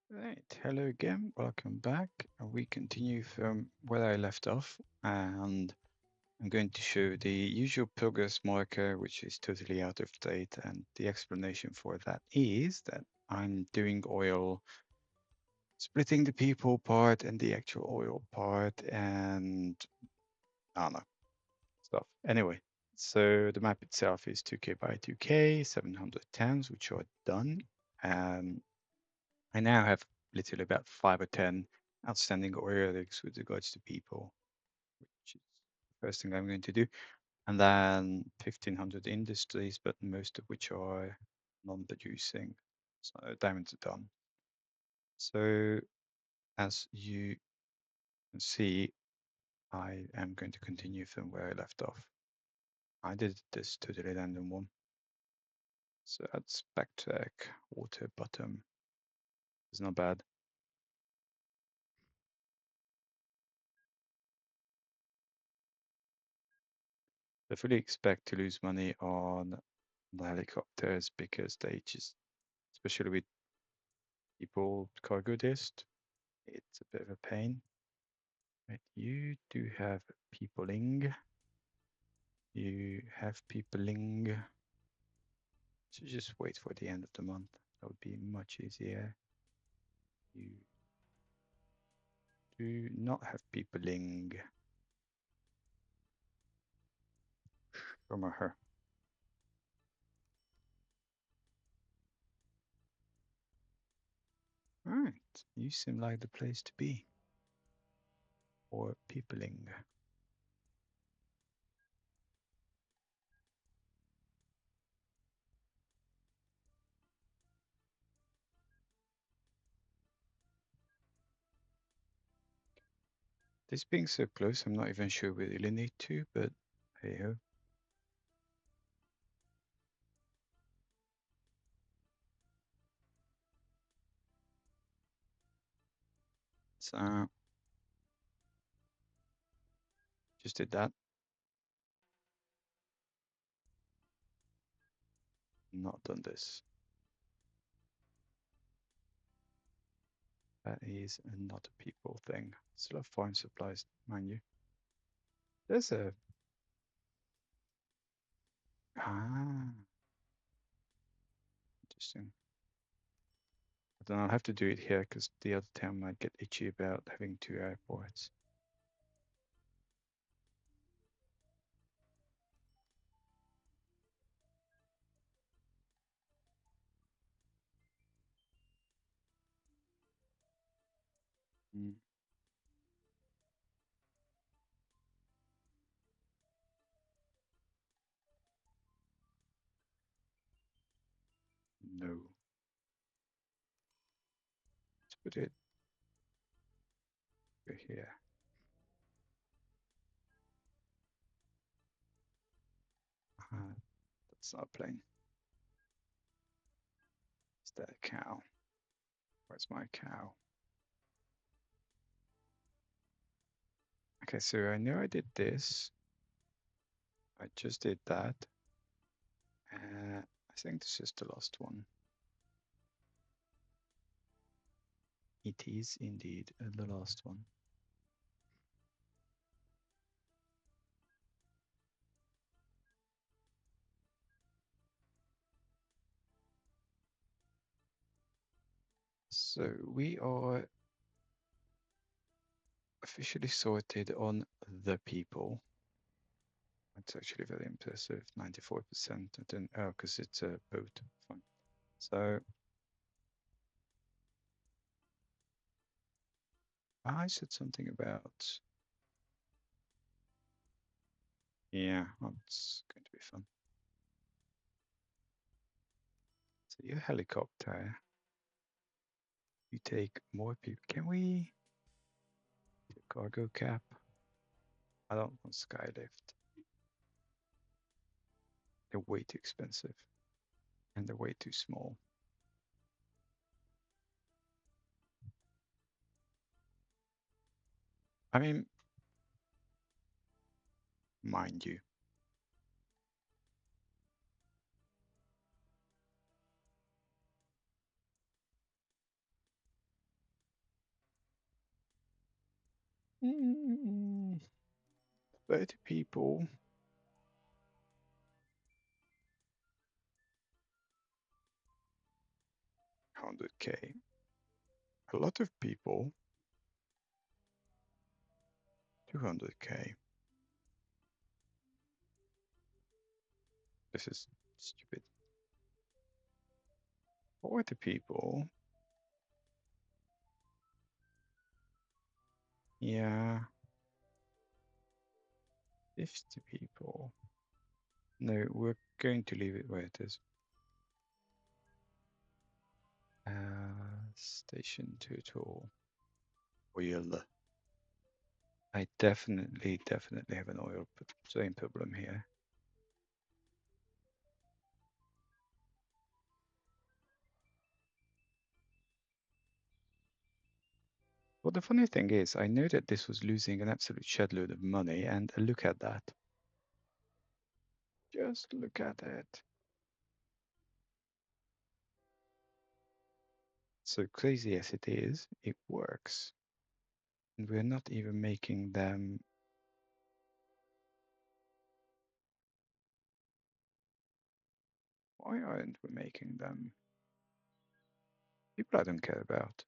Right, hello again, welcome back. We continue from where I left off, and I'm going to show the usual progress marker, which is totally out of date, and the explanation for that is that I'm doing oil, splitting the people part and the actual oil part, and I don't know, stuff. Anyway, so the map itself is 2K by 2K, 700 towns, which are done. I now have literally about 5 or 10 outstanding oil rigs with regards to people, which is the first thing I'm going to do. And then 1,500 industries, but most of which are non-producing. So diamonds are done. So as you can see, I am going to continue from where I left off. I did this totally random one. So that's backtrack, water bottom. It's not bad. I fully expect to lose money on the helicopters because they just, especially with people cargo dist, it's a bit of a pain. Right, you do have peopling. You have peopling. So just wait for the end of the month. That would be much easier. You do not have peopling. From her. Alright, you seem like the place to be. Or peopling. This being so close, I'm not even sure we really need to, but hey ho. So just did that. Not done this. That is not a people thing. Still have farm supplies, mind you. There's a interesting. But then I'll have to do it here because the other town might get itchy about having 2 airports. Mm. No. Let's put it over here. That's not a plane. Is that a cow? Where's my cow? Okay, so I know I did this. I just did that. I think this is the last one. It is indeed the last one. So we are officially sorted on the people. That's actually very impressive, 94%. I didn't, oh, because it's a boat. Fine. So I said something about, yeah, well, it's going to be fun. So your helicopter, you take more people. Can we do cargo cap? I don't want skylift. They're way too expensive and they're way too small. I mean, mind you, 30 people. 100K. A lot of people. 200K. This is stupid. 40 people. Yeah. 50 people. No, we're going to leave it where it is. Station total. Oil. I definitely have an oil same problem here. Well, the funny thing is, I know that this was losing an absolute shedload of money, and look at that. Just look at it. So crazy as it is, it works. And we're not even making them. Why aren't we making them? People I don't care about.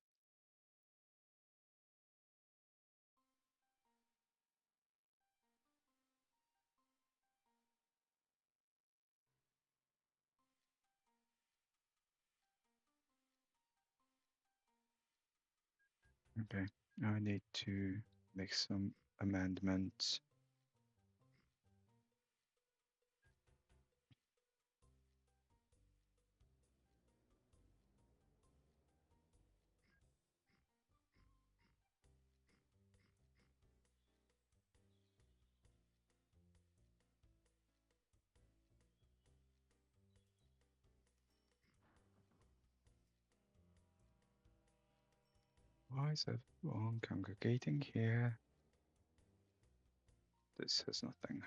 Okay, I need to make some amendments. Why is everyone congregating here? This has nothing.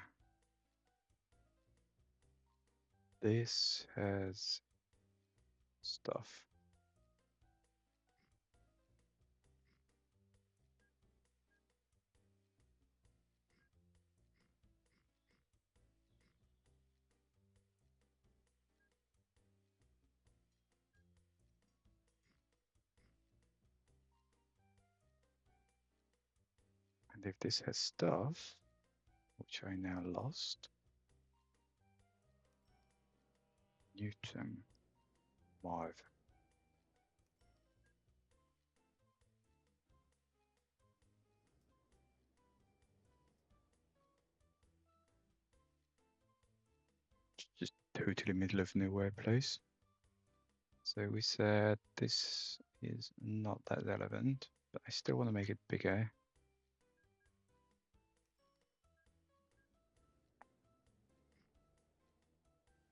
This has stuff. And if this has stuff, which I now lost, Newton, Marv. Just totally middle of nowhere place. So we said this is not that relevant, but I still want to make it bigger.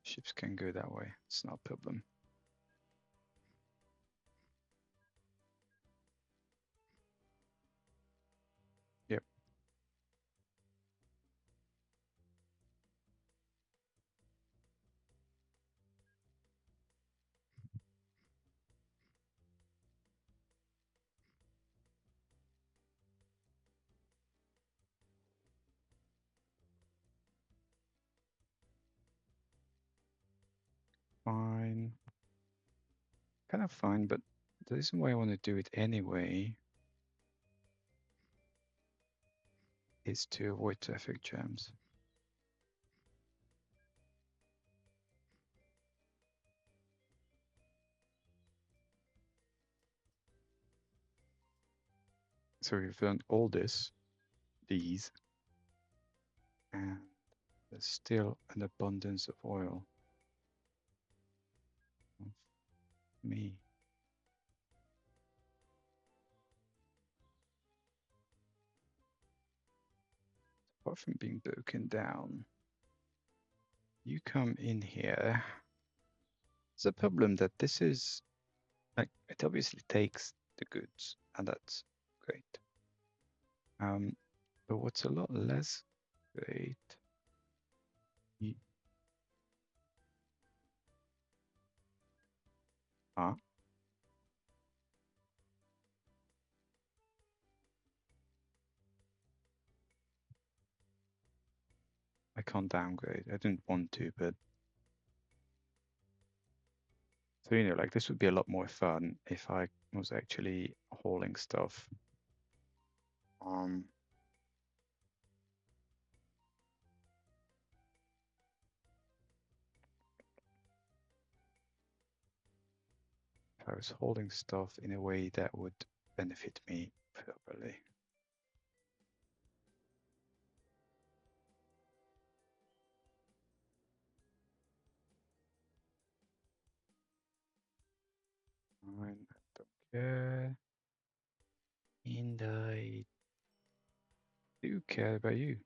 Ships can go that way, it's not a problem. Yep. Fine. Kind of fine, but the reason why I want to do it anyway is to avoid traffic jams. So we've done all these, and there's still an abundance of oil. Me. Apart from being broken down, you come in here. It's a problem that this is, like, it obviously takes the goods, and that's great. But what's a lot less great, I can't downgrade. I didn't want to, but so like this would be a lot more fun if I was actually hauling stuff. If I was holding stuff in a way that would benefit me properly. I don't care. And I do care about you.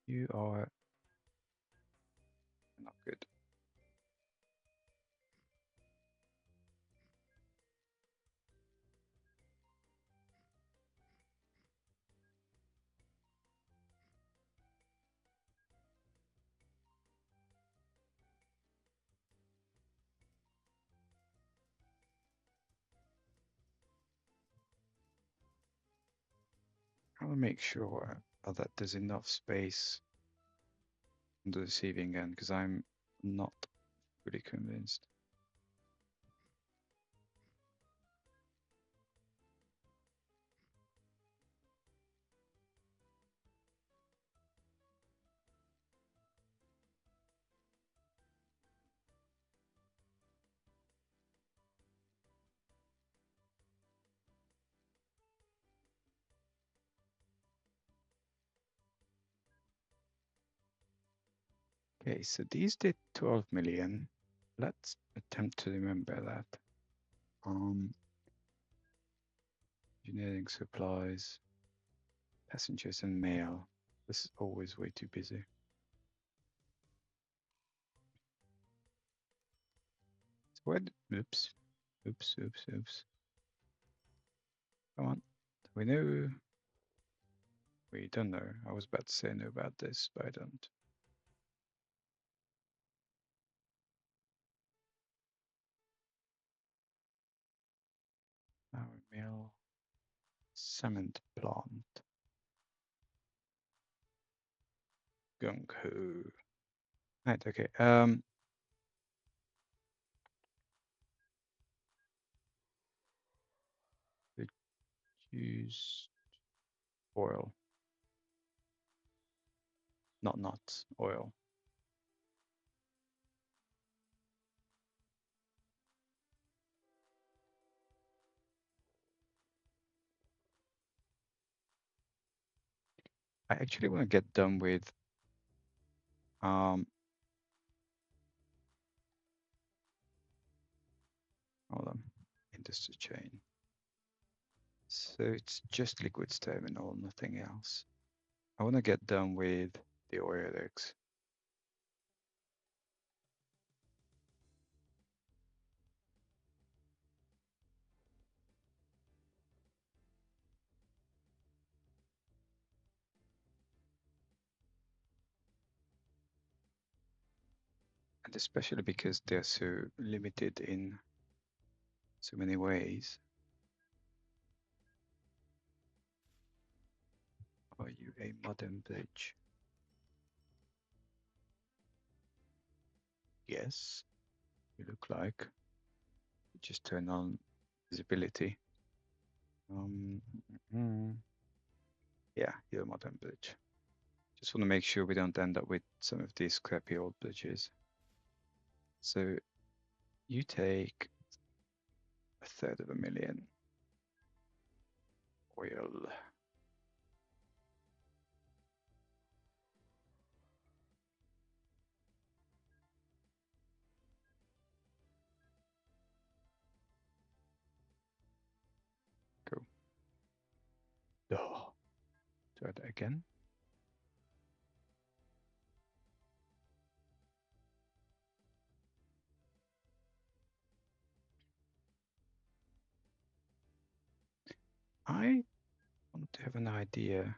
You are not good. I will make sure that there's enough space on the receiving end because I'm not really convinced. Okay, so these did 12 million. Let's attempt to remember that. Engineering supplies, passengers and mail. This is always way too busy. So what? Oops. Come on. We know. We don't know. I was about to say no about this, but I don't. Our mill, cement plant, gung ho. Right. Okay. Use oil, not nuts. Oil. I actually want to get done with hold on, industry chain. So it's just liquids terminal, nothing else. I want to get done with the oil rigs. And especially because they're so limited in so many ways. Are you a modern bridge? Yes, you look like. Just turn on visibility. Yeah, you're a modern bridge. Just want to make sure we don't end up with some of these crappy old bridges. So you take 1/3 oil. Go. Oh, try that again. I want to have an idea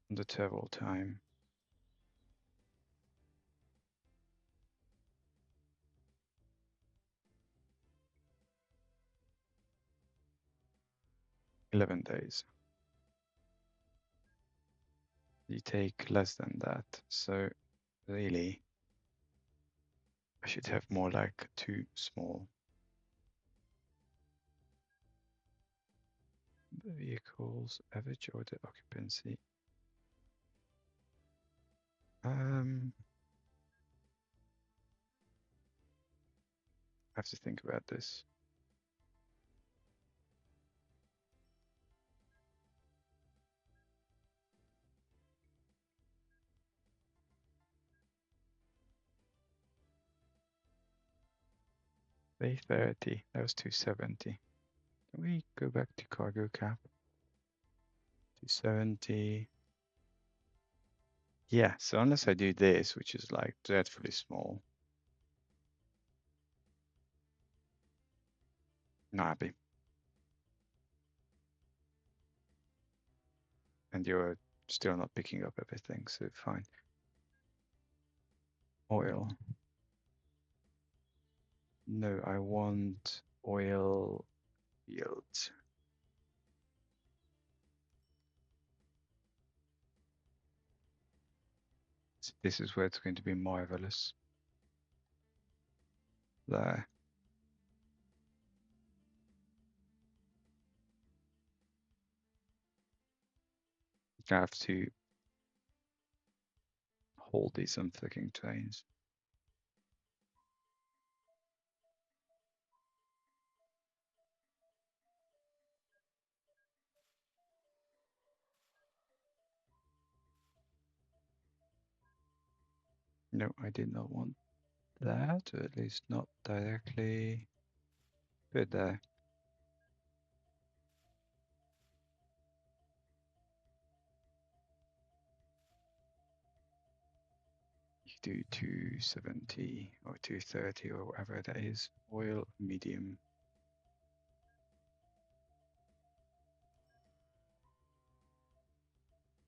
on the travel time. $11 days. You take less than that. So really, I should have more like too small. Vehicles, average order occupancy. I have to think about this. Day 30, that was 270. Can we go back to cargo cap? 270. Yeah, so unless I do this, which is like dreadfully small, not happy. And you're still not picking up everything, so fine. Oil. No, I want oil yields. So this is where it's going to be marvelous. There. I have to hold these unflicking trains. No, I did not want that, or at least not directly. Put it there. You do 270 or 230 or whatever that is. Oil, medium.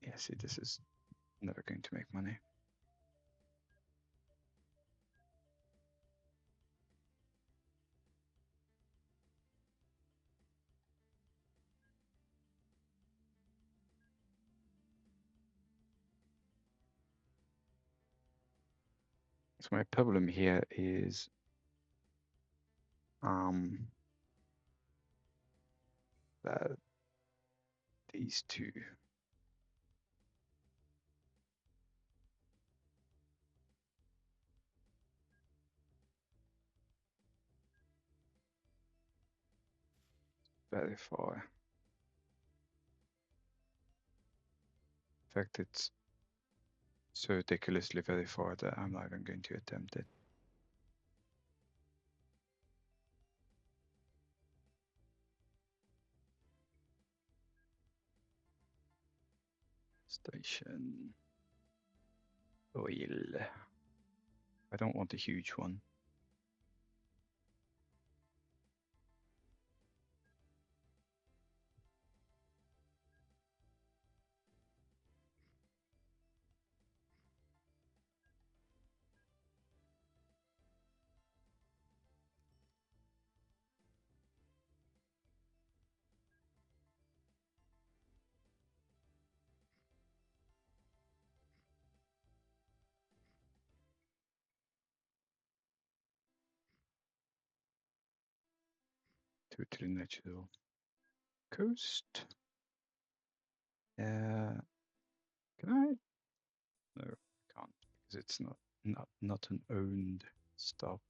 Yeah, see, this is never going to make money. So my problem here is that these two. Very far. In fact, it's so ridiculously very far that I'm not even going to attempt it. Station. Oil. I don't want a huge one. Totally natural. Coast. Can I? No, I can't because it's not an owned stop.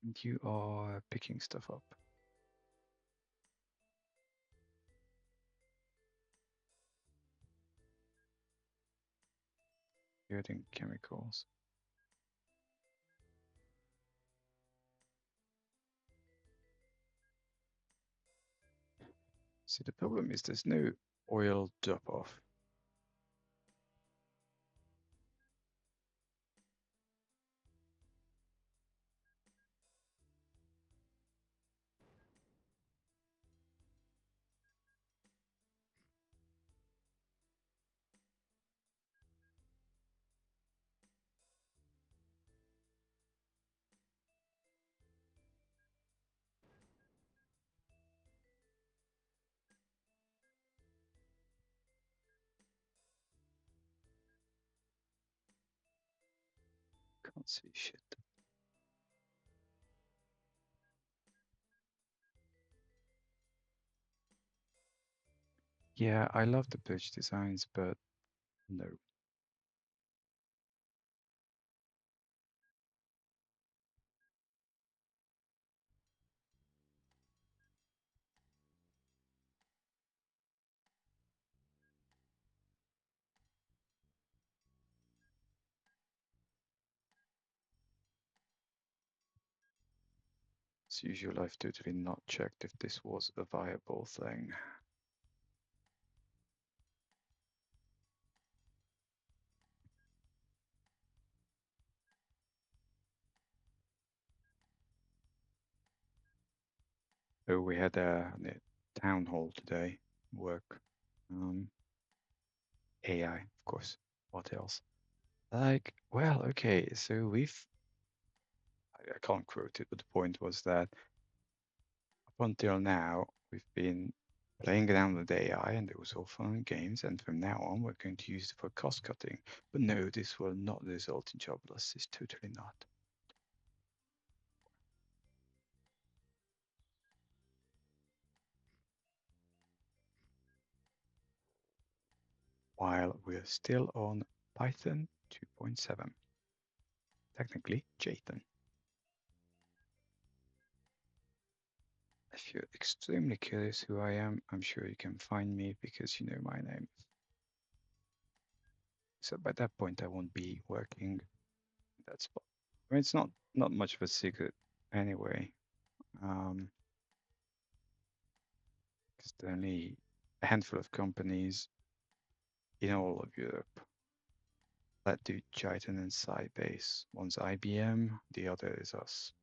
And you are picking stuff up. You're adding chemicals. See, the problem is there's no oil drop off. Can't see shit. Yeah, I love the page designs, but no. As usual, I've totally not checked if this was a viable thing. Oh, we had a town hall today, work. AI, of course. What else? Like, well, okay, so I can't quote it, but the point was that up until now, we've been playing around with AI and it was all fun and games, and from now on, we're going to use it for cost cutting. But no, this will not result in job losses, totally not. While we're still on Python 2.7, technically Jathan. If you're extremely curious who I am, I'm sure you can find me because you know my name. So by that point, I won't be working in that spot. I mean, it's not much of a secret anyway, because there are only a handful of companies in all of Europe that do Jython and Sybase. One's IBM, the other is us.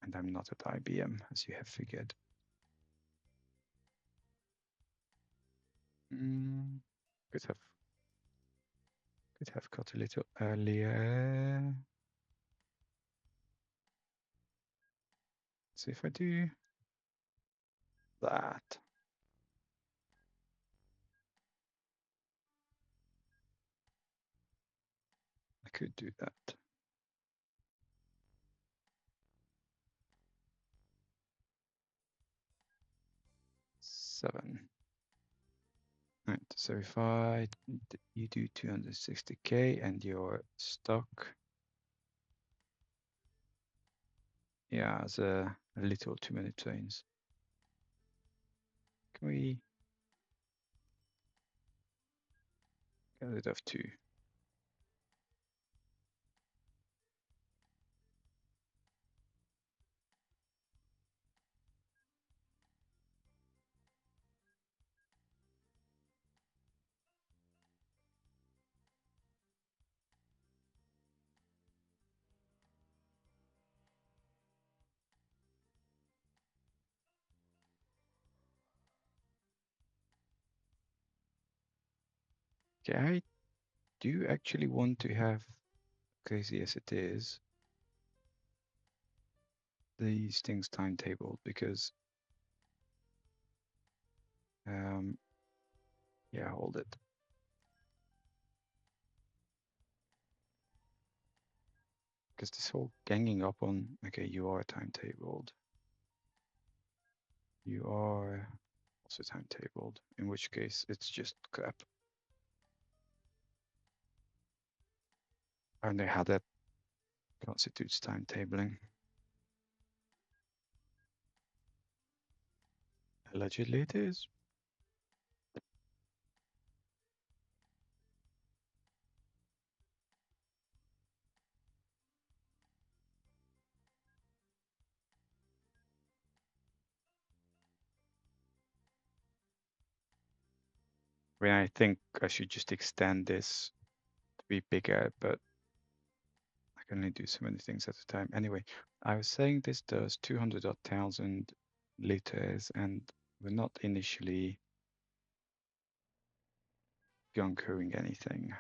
And I'm not at IBM, as you have figured. Could have got a little earlier. So if I do that, I could do that. Seven. Right, so if you do 260K and your stock, yeah, has a little too many trains. Can we get rid of two? Okay, I do actually want to have, crazy as it is, these things timetabled because, yeah, hold it. Because this whole ganging up on, okay, you are timetabled. You are also timetabled, in which case it's just crap. I don't know how that constitutes timetabling. Allegedly it is. I mean, I think I should just extend this to be bigger, but I can only do so many things at a time. Anyway, I was saying this does 200,000 liters, and we're not initially guncoing anything.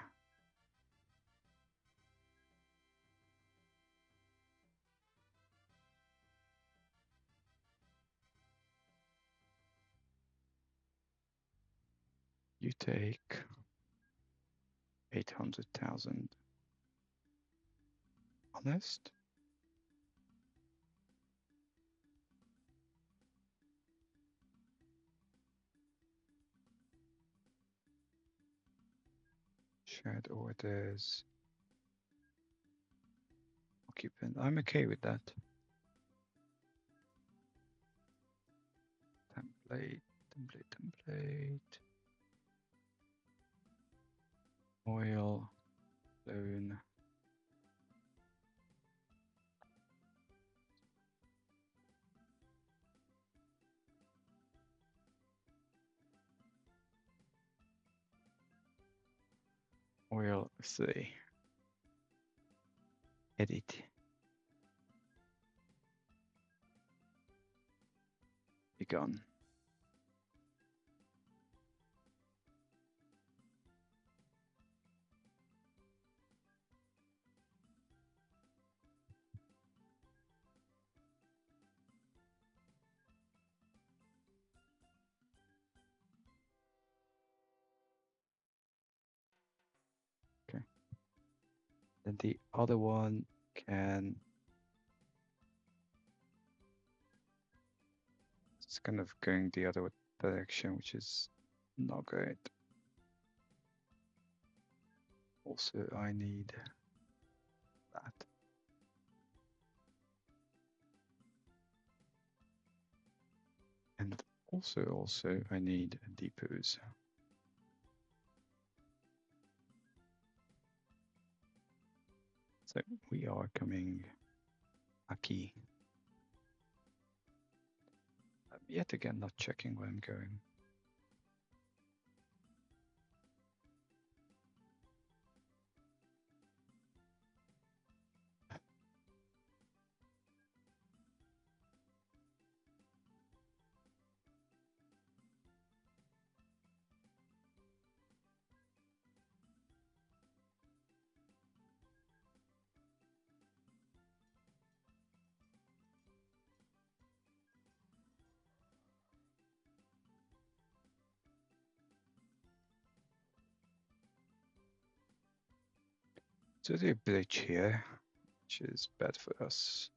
You take 800,000. honest. Shared orders. Occupant. I'm okay with that. Template, template. Oil, loan. Oil 3. Edit. Begun. Okay. Then the other one can. It's kind of going the other direction, which is not great. Also, I need that. And also, I need depots. So we are coming aquí. Yet again, not checking where I'm going. So the bridge here, which is bad for us.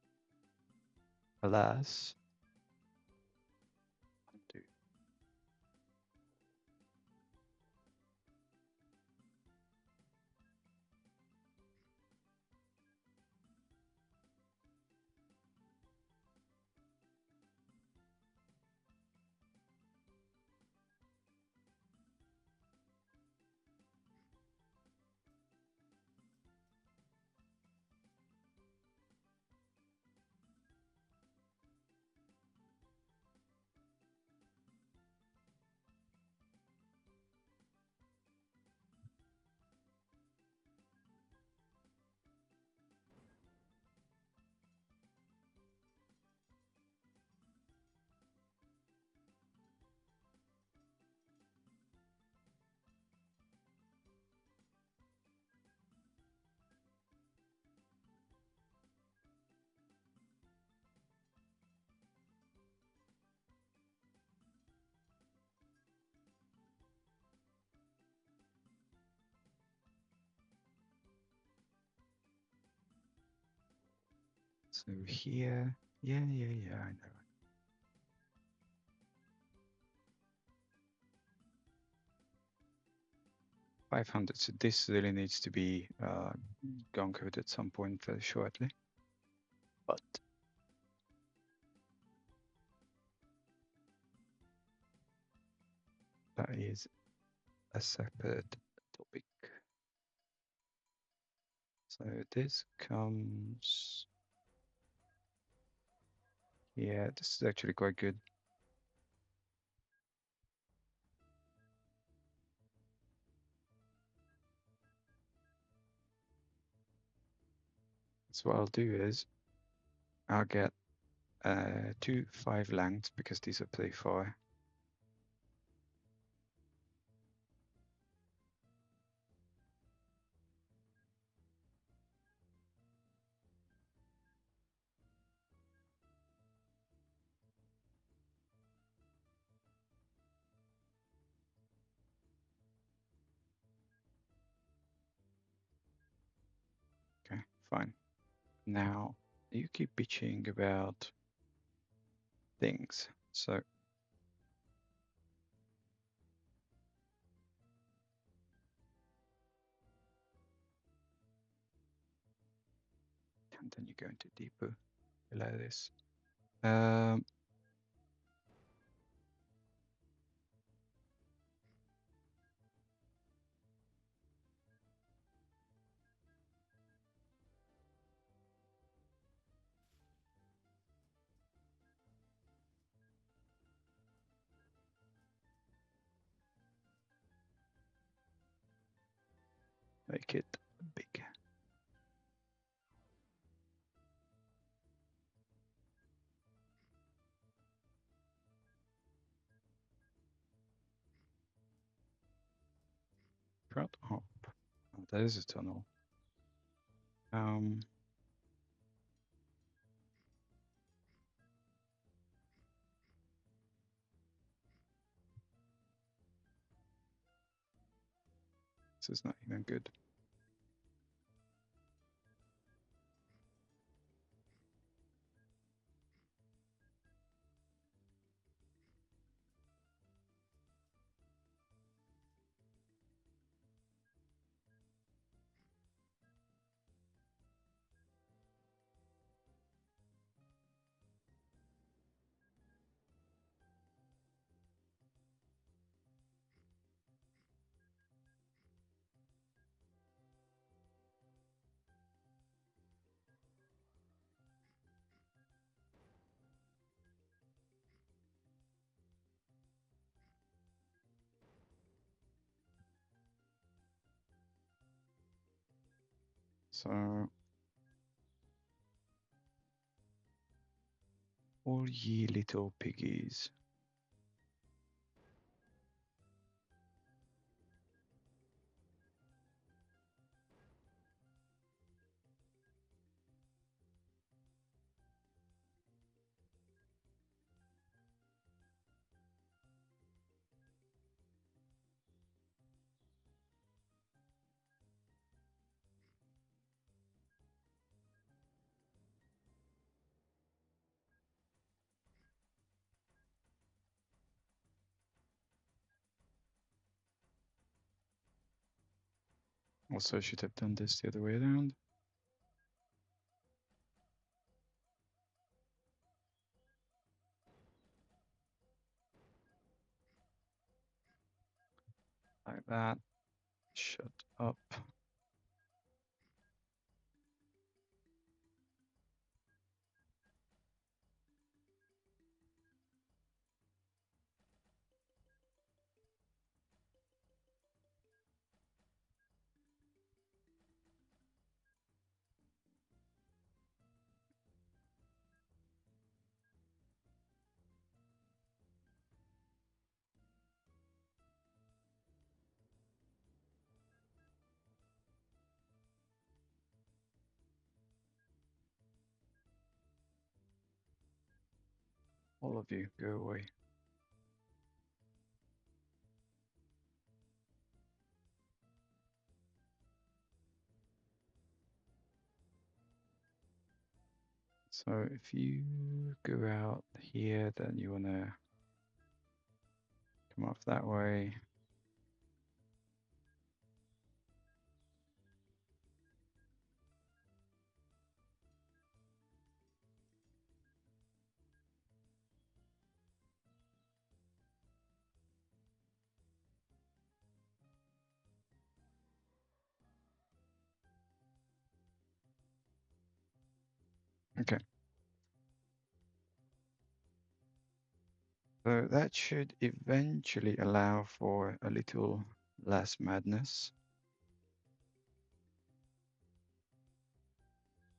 Alas. So here, yeah, I know. 500, so this really needs to be conquered at some point very shortly. But that is a separate topic. So this comes, yeah, this is actually quite good. So what I'll do is I'll get 2 5 lengths because these are pretty far. Okay, fine. Now, you keep bitching about things. So and then you go into deeper below this. Make it big. Front up. Oh, that is a tunnel. This is not even good. So all ye little piggies. Also should have done this the other way around. Like that. Shut up. All of you, go away. So if you go out here, then you want to come off that way. Okay. So that should eventually allow for a little less madness.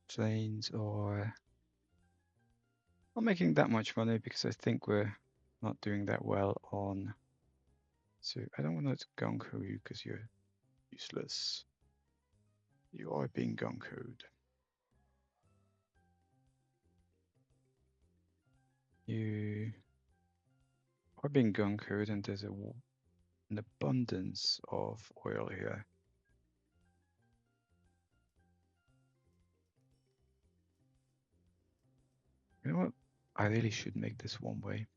Planes are not making that much money because I think we're not doing that well on. So I don't want to gung-ho you because you're useless. You are being gung-hoed. You are being gung-hoed and there's an abundance of oil here. You know what? I really should make this one way.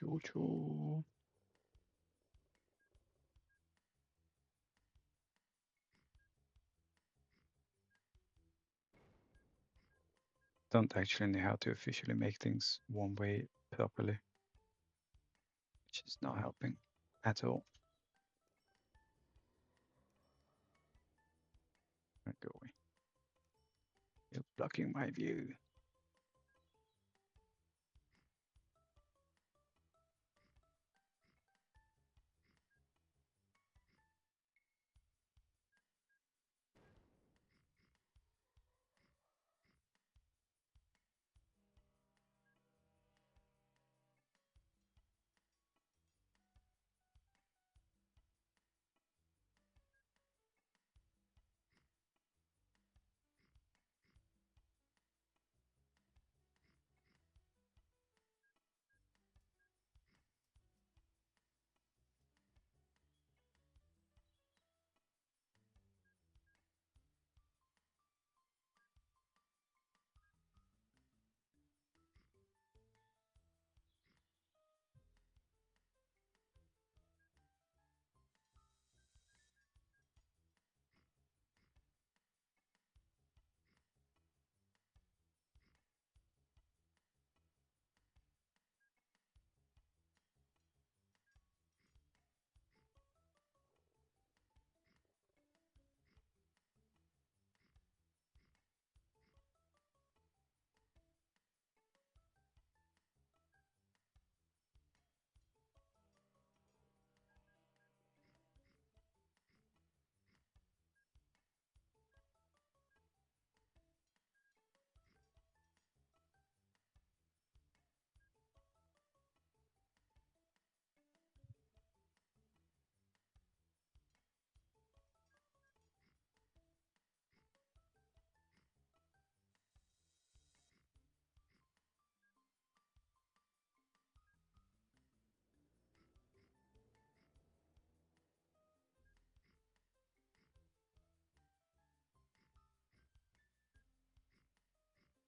Jojo. Don't actually know how to officially make things one way properly, which is not helping at all. Go away. You're blocking my view.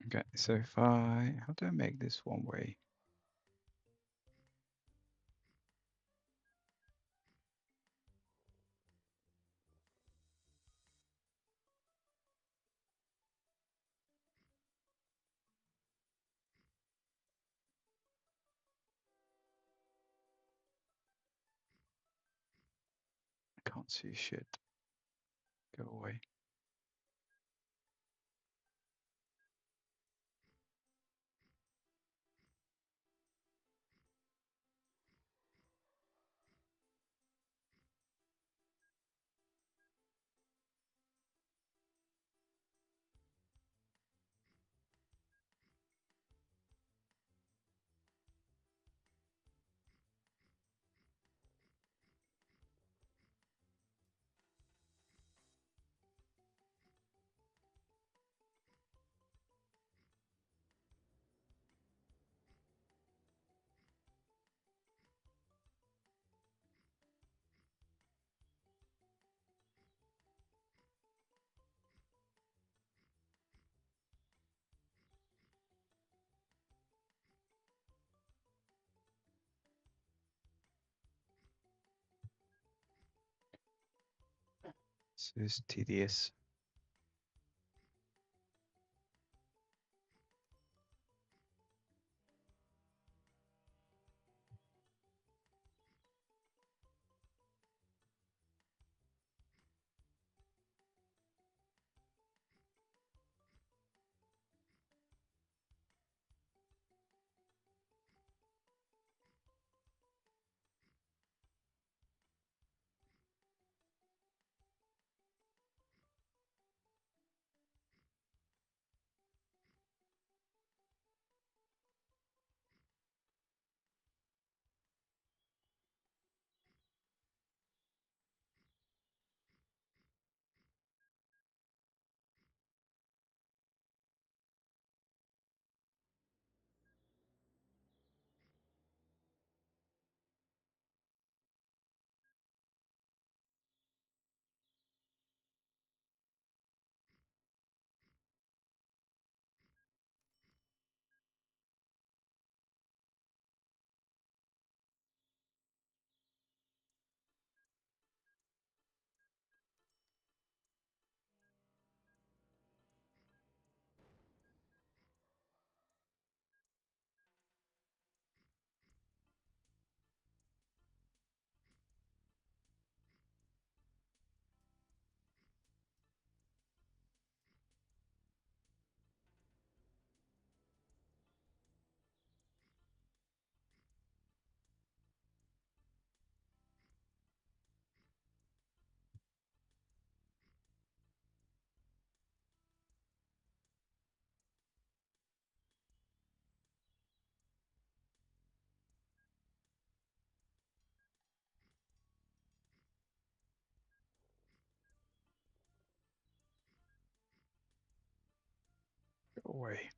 Okay, so if how do I make this one way? I can't see shit. Go away. This is tedious. Go away.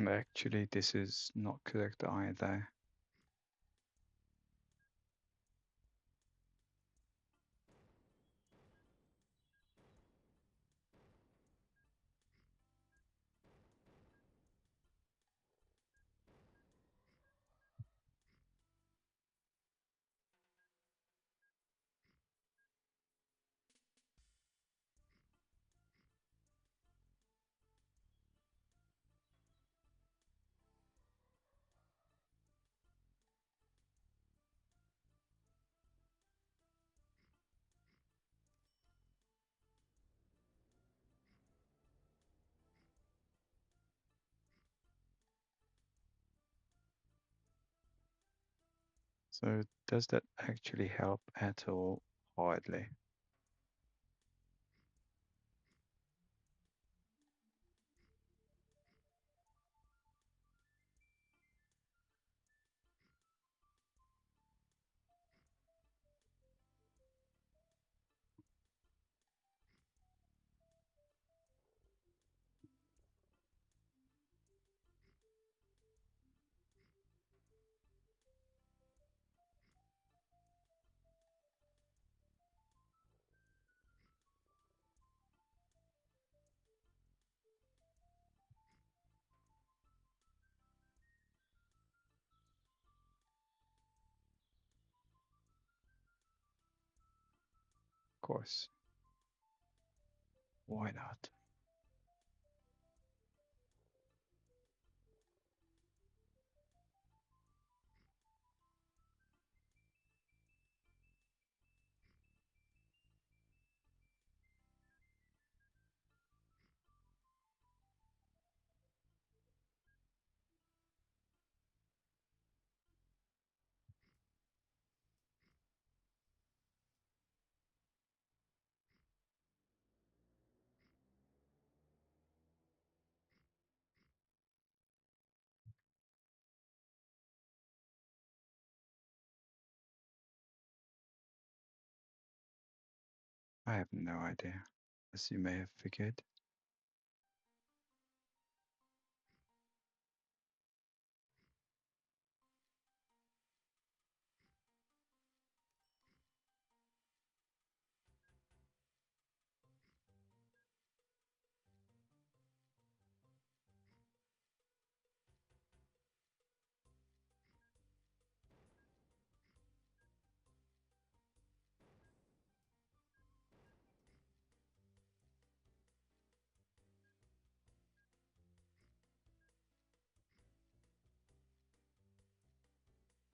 Actually, this is not correct either. So does that actually help at all? Hardly. Of course. Why not? I have no idea, as you may have figured.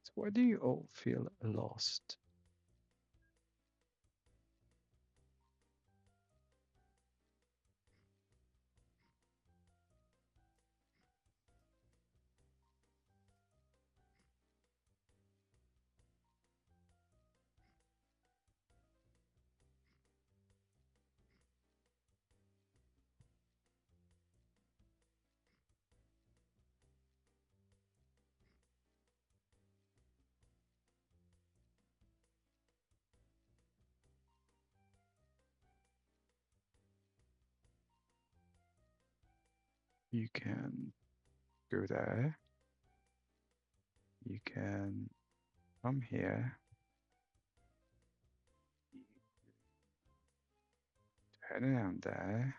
So why do you all feel lost? You can go there. You can come here, turn around there.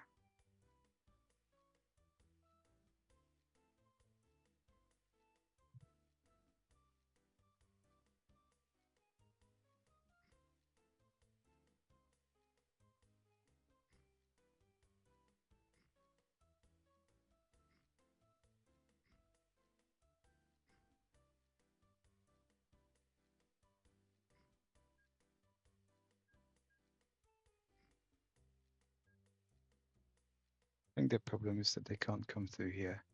I think the problem is that they can't come through here.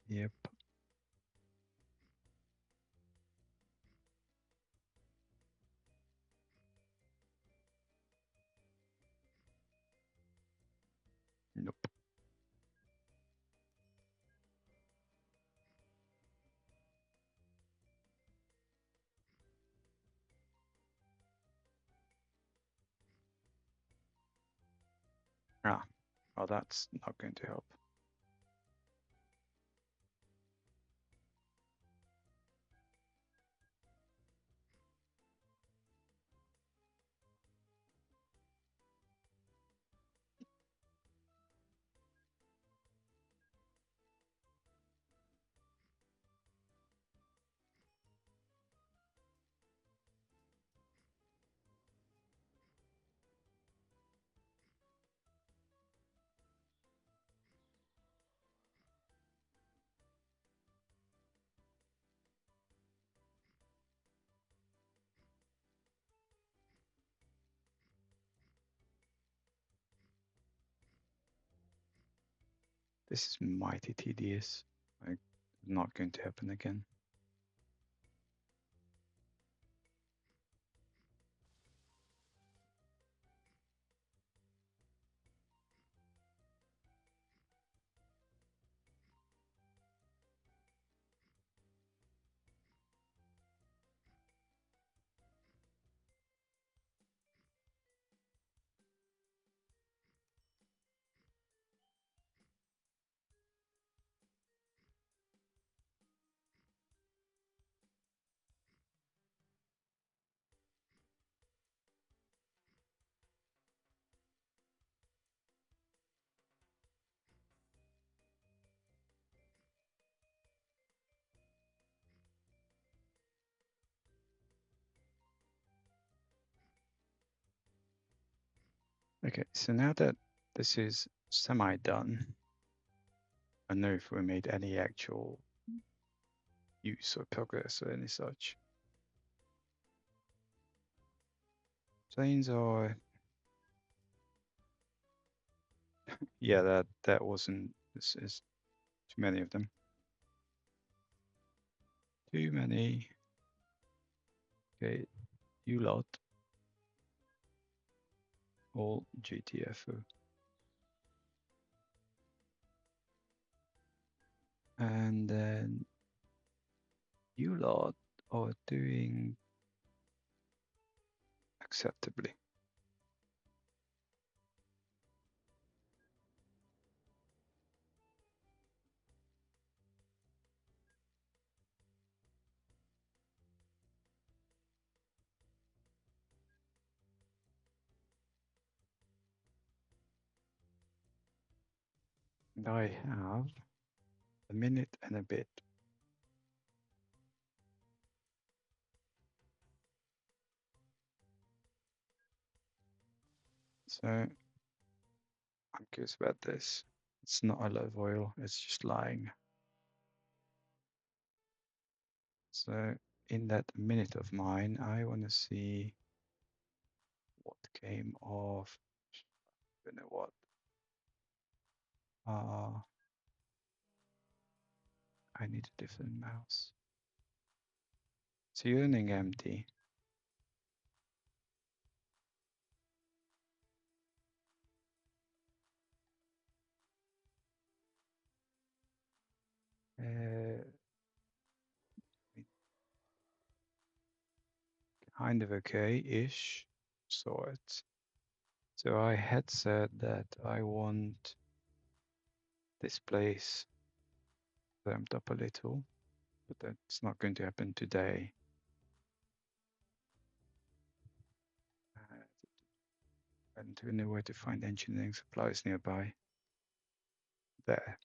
Yep. Nope. Ah, well, that's not going to help. This is mighty tedious. Like, not going to happen again. Okay, so now that this is semi-done, I don't know if we made any actual use or progress or any such. Planes are, yeah, that wasn't, this is too many of them. Too many. Okay, you lot. All GTFO. And then you lot are doing acceptably. And I have a minute and a bit. So I'm curious about this. It's not a lot of oil, it's just lying. So in that minute of mine, I want to see what came off. You know what? I need a different mouse. So you're running empty. Kind of okay-ish sorts. So I had said that I want this place ramped up a little, but that's not going to happen today. I don't even know where to find engineering supplies nearby. There.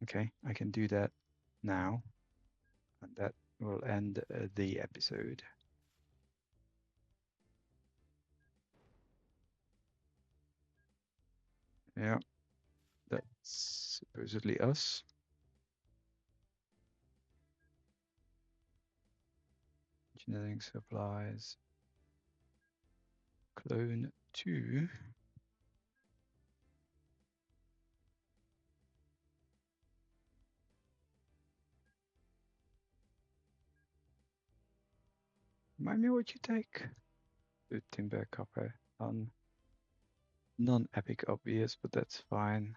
Okay, I can do that now, and that will end the episode. Yeah, that's supposedly us. Engineering supplies. Clone 2. Remind me what you take. Good timber, copper, non-epic obvious, but that's fine.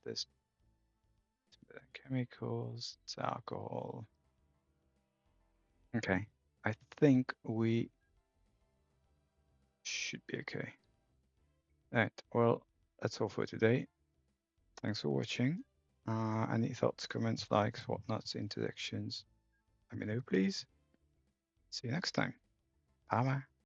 There's chemicals, it's alcohol. Okay, I think we should be okay. All right, well, that's all for today. Thanks for watching. Any thoughts, comments, likes, whatnots, interactions, let me know, please. See you next time. Bye-bye.